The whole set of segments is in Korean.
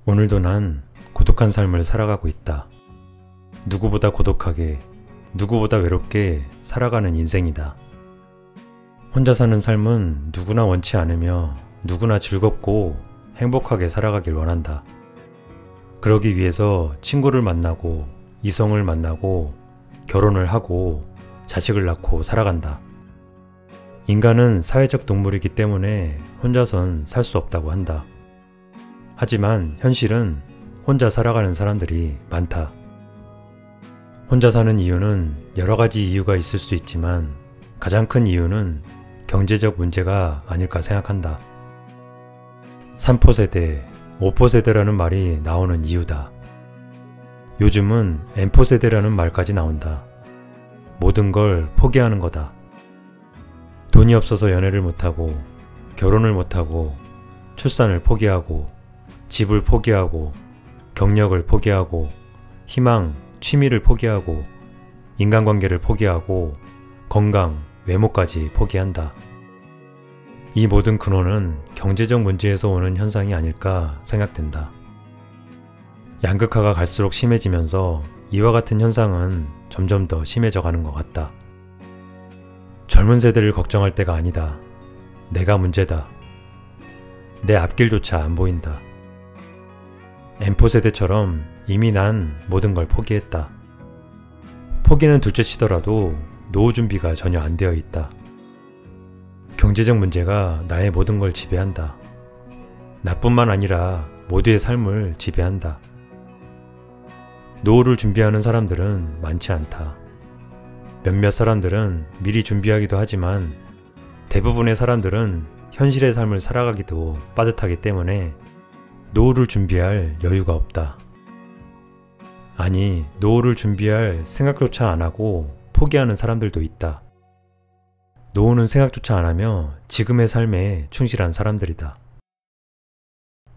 오늘도 난 고독한 삶을 살아가고 있다. 누구보다 고독하게, 누구보다 외롭게 살아가는 인생이다. 혼자 사는 삶은 누구나 원치 않으며 누구나 즐겁고 행복하게 살아가길 원한다. 그러기 위해서 친구를 만나고 이성을 만나고 결혼을 하고 자식을 낳고 살아간다. 인간은 사회적 동물이기 때문에 혼자선 살 수 없다고 한다. 하지만 현실은 혼자 살아가는 사람들이 많다. 혼자 사는 이유는 여러 가지 이유가 있을 수 있지만 가장 큰 이유는 경제적 문제가 아닐까 생각한다. 3포세대, 5포세대라는 말이 나오는 이유다. 요즘은 N포세대라는 말까지 나온다. 모든 걸 포기하는 거다. 돈이 없어서 연애를 못하고, 결혼을 못하고, 출산을 포기하고, 집을 포기하고, 경력을 포기하고, 희망, 취미를 포기하고, 인간관계를 포기하고, 건강, 외모까지 포기한다. 이 모든 근원은 경제적 문제에서 오는 현상이 아닐까 생각된다. 양극화가 갈수록 심해지면서 이와 같은 현상은 점점 더 심해져 가는 것 같다. 젊은 세대를 걱정할 때가 아니다. 내가 문제다. 내 앞길조차 안 보인다. N포세대처럼 이미 난 모든 걸 포기했다. 포기는 둘째치더라도 노후 준비가 전혀 안 되어 있다. 경제적 문제가 나의 모든 걸 지배한다. 나뿐만 아니라 모두의 삶을 지배한다. 노후를 준비하는 사람들은 많지 않다. 몇몇 사람들은 미리 준비하기도 하지만 대부분의 사람들은 현실의 삶을 살아가기도 빠듯하기 때문에 노후를 준비할 여유가 없다. 아니, 노후를 준비할 생각조차 안 하고 포기하는 사람들도 있다. 노후는 생각조차 안 하며 지금의 삶에 충실한 사람들이다.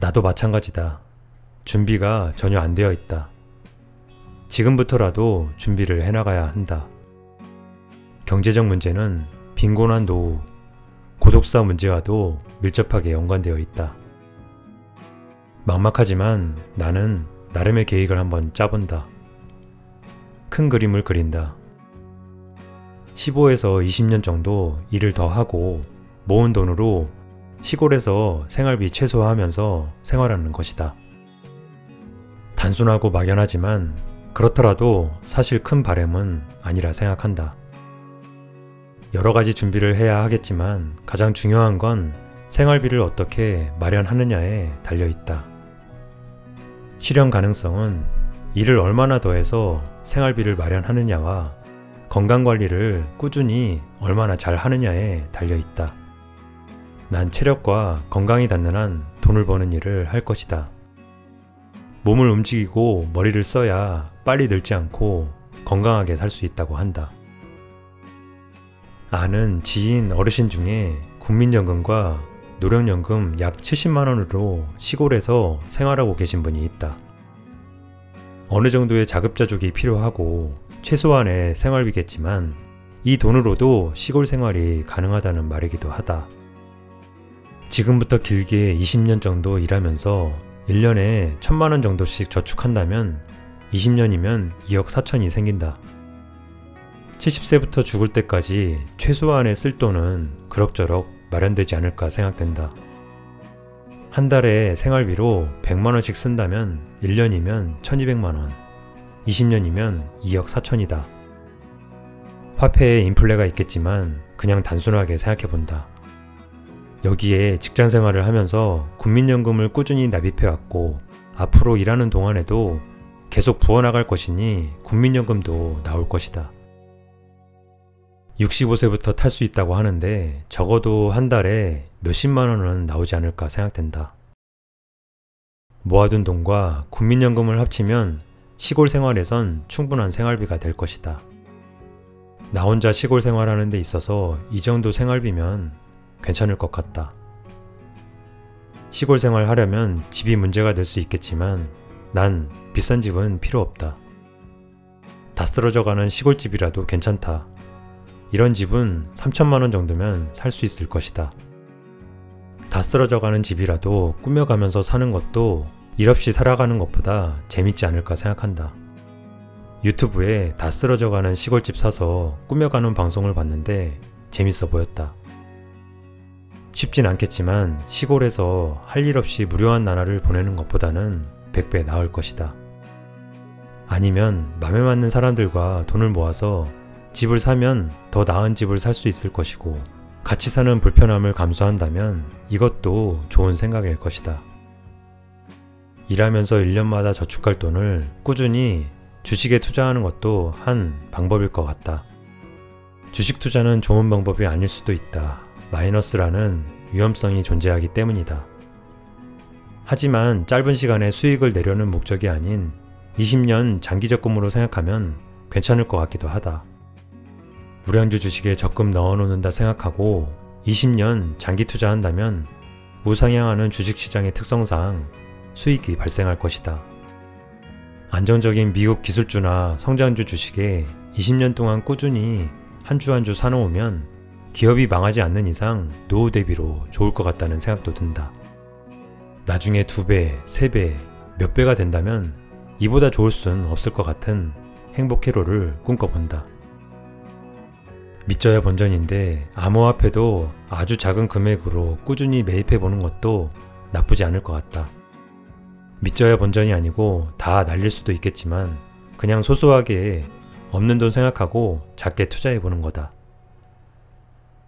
나도 마찬가지다. 준비가 전혀 안 되어 있다. 지금부터라도 준비를 해나가야 한다. 경제적 문제는 빈곤한 노후, 고독사 문제와도 밀접하게 연관되어 있다. 막막하지만 나는 나름의 계획을 한번 짜본다. 큰 그림을 그린다. 15에서 20년 정도 일을 더 하고 모은 돈으로 시골에서 생활비 최소화하면서 생활하는 것이다. 단순하고 막연하지만 그렇더라도 사실 큰 바람은 아니라 생각한다. 여러 가지 준비를 해야 하겠지만 가장 중요한 건 생활비를 어떻게 마련하느냐에 달려있다. 실현 가능성은 일을 얼마나 더 해서 생활비를 마련하느냐와 건강관리를 꾸준히 얼마나 잘 하느냐에 달려있다. 난 체력과 건강이 닿는 한 돈을 버는 일을 할 것이다. 몸을 움직이고 머리를 써야 빨리 늙지 않고 건강하게 살 수 있다고 한다. 아는 지인 어르신 중에 국민연금과 노령연금 약 70만원으로 시골에서 생활하고 계신 분이 있다. 어느 정도의 자급자족이 필요하고 최소한의 생활비겠지만 이 돈으로도 시골 생활이 가능하다는 말이기도 하다. 지금부터 길게 20년 정도 일하면서 1년에 1000만원 정도씩 저축한다면 20년이면 2억 4천이 생긴다. 70세부터 죽을 때까지 최소한의 쓸 돈은 그럭저럭 마련되지 않을까 생각된다. 한 달에 생활비로 100만원씩 쓴다면 1년이면 1200만원, 20년이면 2억 4천이다. 화폐에 인플레가 있겠지만 그냥 단순하게 생각해본다. 여기에 직장생활을 하면서 국민연금을 꾸준히 납입해왔고 앞으로 일하는 동안에도 계속 부어나갈 것이니 국민연금도 나올 것이다. 65세부터 탈 수 있다고 하는데 적어도 한 달에 몇십만원은 나오지 않을까 생각된다. 모아둔 돈과 국민연금을 합치면 시골 생활에선 충분한 생활비가 될 것이다. 나 혼자 시골 생활하는 데 있어서 이 정도 생활비면 괜찮을 것 같다. 시골 생활 하려면 집이 문제가 될 수 있겠지만 난 비싼 집은 필요 없다. 다 쓰러져가는 시골집이라도 괜찮다. 이런 집은 3천만원 정도면 살 수 있을 것이다. 다 쓰러져가는 집이라도 꾸며가면서 사는 것도 일 없이 살아가는 것보다 재밌지 않을까 생각한다. 유튜브에 다 쓰러져가는 시골집 사서 꾸며가는 방송을 봤는데 재밌어 보였다. 쉽진 않겠지만 시골에서 할 일 없이 무료한 나날을 보내는 것보다는 100배 나을 것이다. 아니면 맘에 맞는 사람들과 돈을 모아서 집을 사면 더 나은 집을 살 수 있을 것이고, 같이 사는 불편함을 감수한다면 이것도 좋은 생각일 것이다. 일하면서 1년마다 저축할 돈을 꾸준히 주식에 투자하는 것도 한 방법일 것 같다. 주식 투자는 좋은 방법이 아닐 수도 있다. 마이너스라는 위험성이 존재하기 때문이다. 하지만 짧은 시간에 수익을 내려는 목적이 아닌 20년 장기적 꿈으로 생각하면 괜찮을 것 같기도 하다. 우량주 주식에 적금 넣어놓는다 생각하고 20년 장기 투자한다면 우상향하는 주식시장의 특성상 수익이 발생할 것이다. 안정적인 미국 기술주나 성장주 주식에 20년 동안 꾸준히 한 주 한 주 사놓으면 기업이 망하지 않는 이상 노후 대비로 좋을 것 같다는 생각도 든다. 나중에 2배, 3배, 몇 배가 된다면 이보다 좋을 순 없을 것 같은 행복 회로를 꿈꿔본다. 믿져야 본전인데 암호화폐도 아주 작은 금액으로 꾸준히 매입해보는 것도 나쁘지 않을 것 같다. 믿져야 본전이 아니고 다 날릴 수도 있겠지만 그냥 소소하게 없는 돈 생각하고 작게 투자해보는 거다.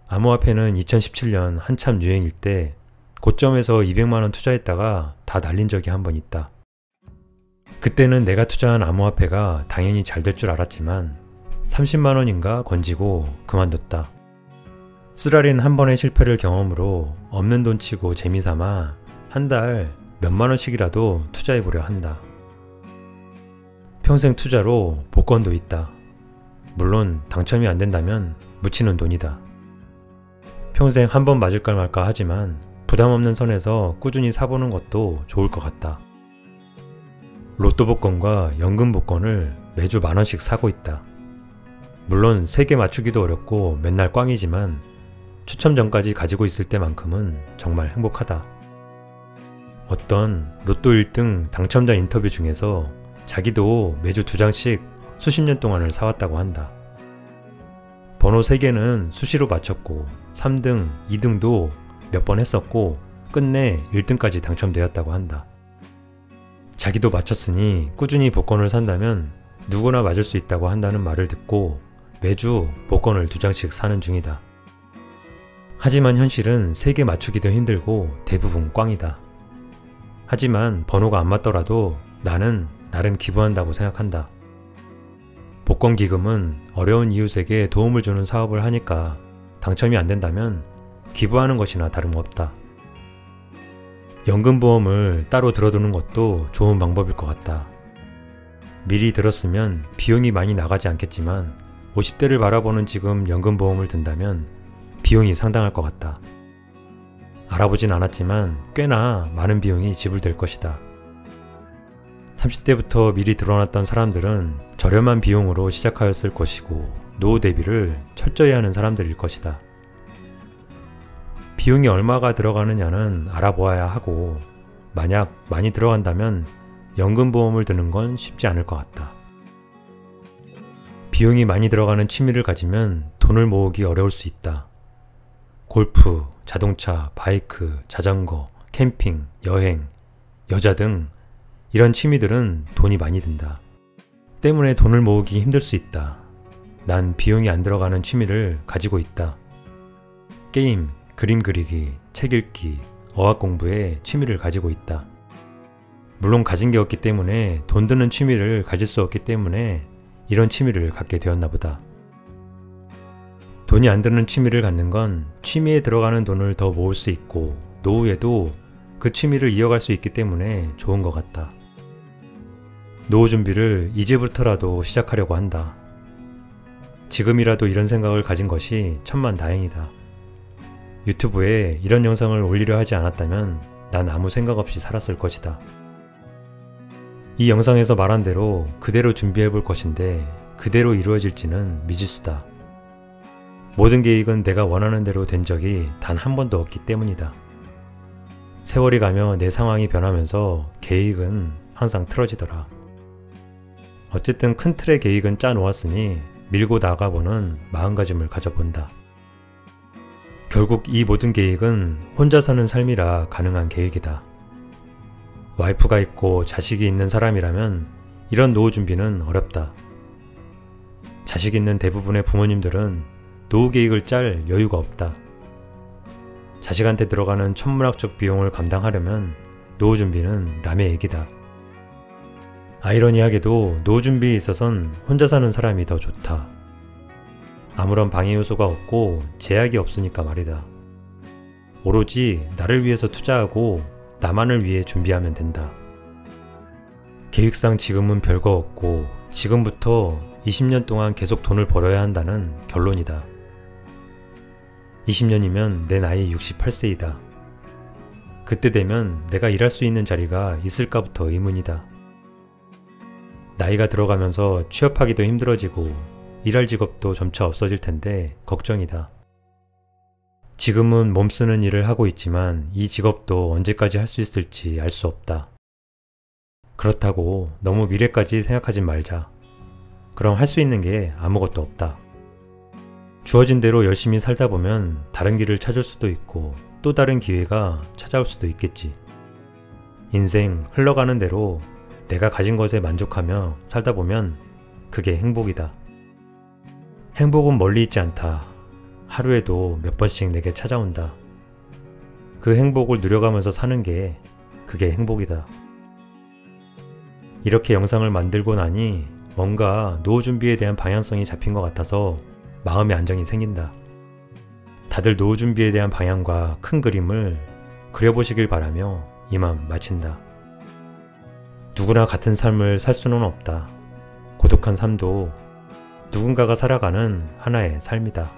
암호화폐는 2017년 한참 유행일 때 고점에서 200만원 투자했다가 다 날린 적이 한 번 있다. 그때는 내가 투자한 암호화폐가 당연히 잘 될 줄 알았지만 30만원인가 건지고 그만뒀다. 쓰라린 한 번의 실패를 경험으로 없는 돈 치고 재미삼아 한 달 몇만원씩이라도 투자해보려 한다. 평생 투자로 복권도 있다. 물론 당첨이 안 된다면 묻히는 돈이다. 평생 한 번 맞을까 말까 하지만 부담 없는 선에서 꾸준히 사보는 것도 좋을 것 같다. 로또 복권과 연금 복권을 매주 만원씩 사고 있다. 물론 3개 맞추기도 어렵고 맨날 꽝이지만 추첨 전까지 가지고 있을 때만큼은 정말 행복하다. 어떤 로또 1등 당첨자 인터뷰 중에서 자기도 매주 2장씩 수십 년 동안을 사왔다고 한다. 번호 3개는 수시로 맞췄고 3등, 2등도 몇 번 했었고 끝내 1등까지 당첨되었다고 한다. 자기도 맞췄으니 꾸준히 복권을 산다면 누구나 맞을 수 있다고 한다는 말을 듣고 매주 복권을 2장씩 사는 중이다. 하지만 현실은 3개 맞추기도 힘들고 대부분 꽝이다. 하지만 번호가 안 맞더라도 나는 나름 기부한다고 생각한다. 복권 기금은 어려운 이웃에게 도움을 주는 사업을 하니까 당첨이 안 된다면 기부하는 것이나 다름없다. 연금보험을 따로 들어두는 것도 좋은 방법일 것 같다. 미리 들었으면 비용이 많이 나가지 않겠지만 50대를 바라보는 지금 연금보험을 든다면 비용이 상당할 것 같다. 알아보진 않았지만 꽤나 많은 비용이 지불될 것이다. 30대부터 미리 들어놨던 사람들은 저렴한 비용으로 시작하였을 것이고 노후 대비를 철저히 하는 사람들일 것이다. 비용이 얼마가 들어가느냐는 알아보아야 하고 만약 많이 들어간다면 연금보험을 드는 건 쉽지 않을 것 같다. 비용이 많이 들어가는 취미를 가지면 돈을 모으기 어려울 수 있다. 골프, 자동차, 바이크, 자전거, 캠핑, 여행, 여자 등 이런 취미들은 돈이 많이 든다. 때문에 돈을 모으기 힘들 수 있다. 난 비용이 안 들어가는 취미를 가지고 있다. 게임, 그림 그리기, 책 읽기, 어학 공부에 취미를 가지고 있다. 물론 가진 게 없기 때문에 돈 드는 취미를 가질 수 없기 때문에 이런 취미를 갖게 되었나 보다. 돈이 안 드는 취미를 갖는 건 취미에 들어가는 돈을 더 모을 수 있고 노후에도 그 취미를 이어갈 수 있기 때문에 좋은 것 같다. 노후 준비를 이제부터라도 시작하려고 한다. 지금이라도 이런 생각을 가진 것이 천만다행이다. 유튜브에 이런 영상을 올리려 하지 않았다면 난 아무 생각 없이 살았을 것이다. 이 영상에서 말한 대로 그대로 준비해 볼 것인데 그대로 이루어질지는 미지수다. 모든 계획은 내가 원하는 대로 된 적이 단 한 번도 없기 때문이다. 세월이 가며 내 상황이 변하면서 계획은 항상 틀어지더라. 어쨌든 큰 틀의 계획은 짜 놓았으니 밀고 나가보는 마음가짐을 가져본다. 결국 이 모든 계획은 혼자 사는 삶이라 가능한 계획이다. 와이프가 있고 자식이 있는 사람이라면 이런 노후 준비는 어렵다. 자식 있는 대부분의 부모님들은 노후 계획을 짤 여유가 없다. 자식한테 들어가는 천문학적 비용을 감당하려면 노후 준비는 남의 얘기다. 아이러니하게도 노후 준비에 있어선 혼자 사는 사람이 더 좋다. 아무런 방해 요소가 없고 제약이 없으니까 말이다. 오로지 나를 위해서 투자하고 나만을 위해 준비하면 된다. 계획상 지금은 별거 없고 지금부터 20년 동안 계속 돈을 벌어야 한다는 결론이다. 20년이면 내 나이 68세이다. 그때 되면 내가 일할 수 있는 자리가 있을까부터 의문이다. 나이가 들어가면서 취업하기도 힘들어지고 일할 직업도 점차 없어질 텐데 걱정이다. 지금은 몸쓰는 일을 하고 있지만 이 직업도 언제까지 할 수 있을지 알 수 없다. 그렇다고 너무 미래까지 생각하지 말자. 그럼 할 수 있는 게 아무것도 없다. 주어진 대로 열심히 살다 보면 다른 길을 찾을 수도 있고 또 다른 기회가 찾아올 수도 있겠지. 인생 흘러가는 대로 내가 가진 것에 만족하며 살다 보면 그게 행복이다. 행복은 멀리 있지 않다. 하루에도 몇 번씩 내게 찾아온다. 그 행복을 누려가면서 사는 게 그게 행복이다. 이렇게 영상을 만들고 나니 뭔가 노후 준비에 대한 방향성이 잡힌 것 같아서 마음의 안정이 생긴다. 다들 노후 준비에 대한 방향과 큰 그림을 그려보시길 바라며 이만 마친다. 누구나 같은 삶을 살 수는 없다. 고독한 삶도 누군가가 살아가는 하나의 삶이다.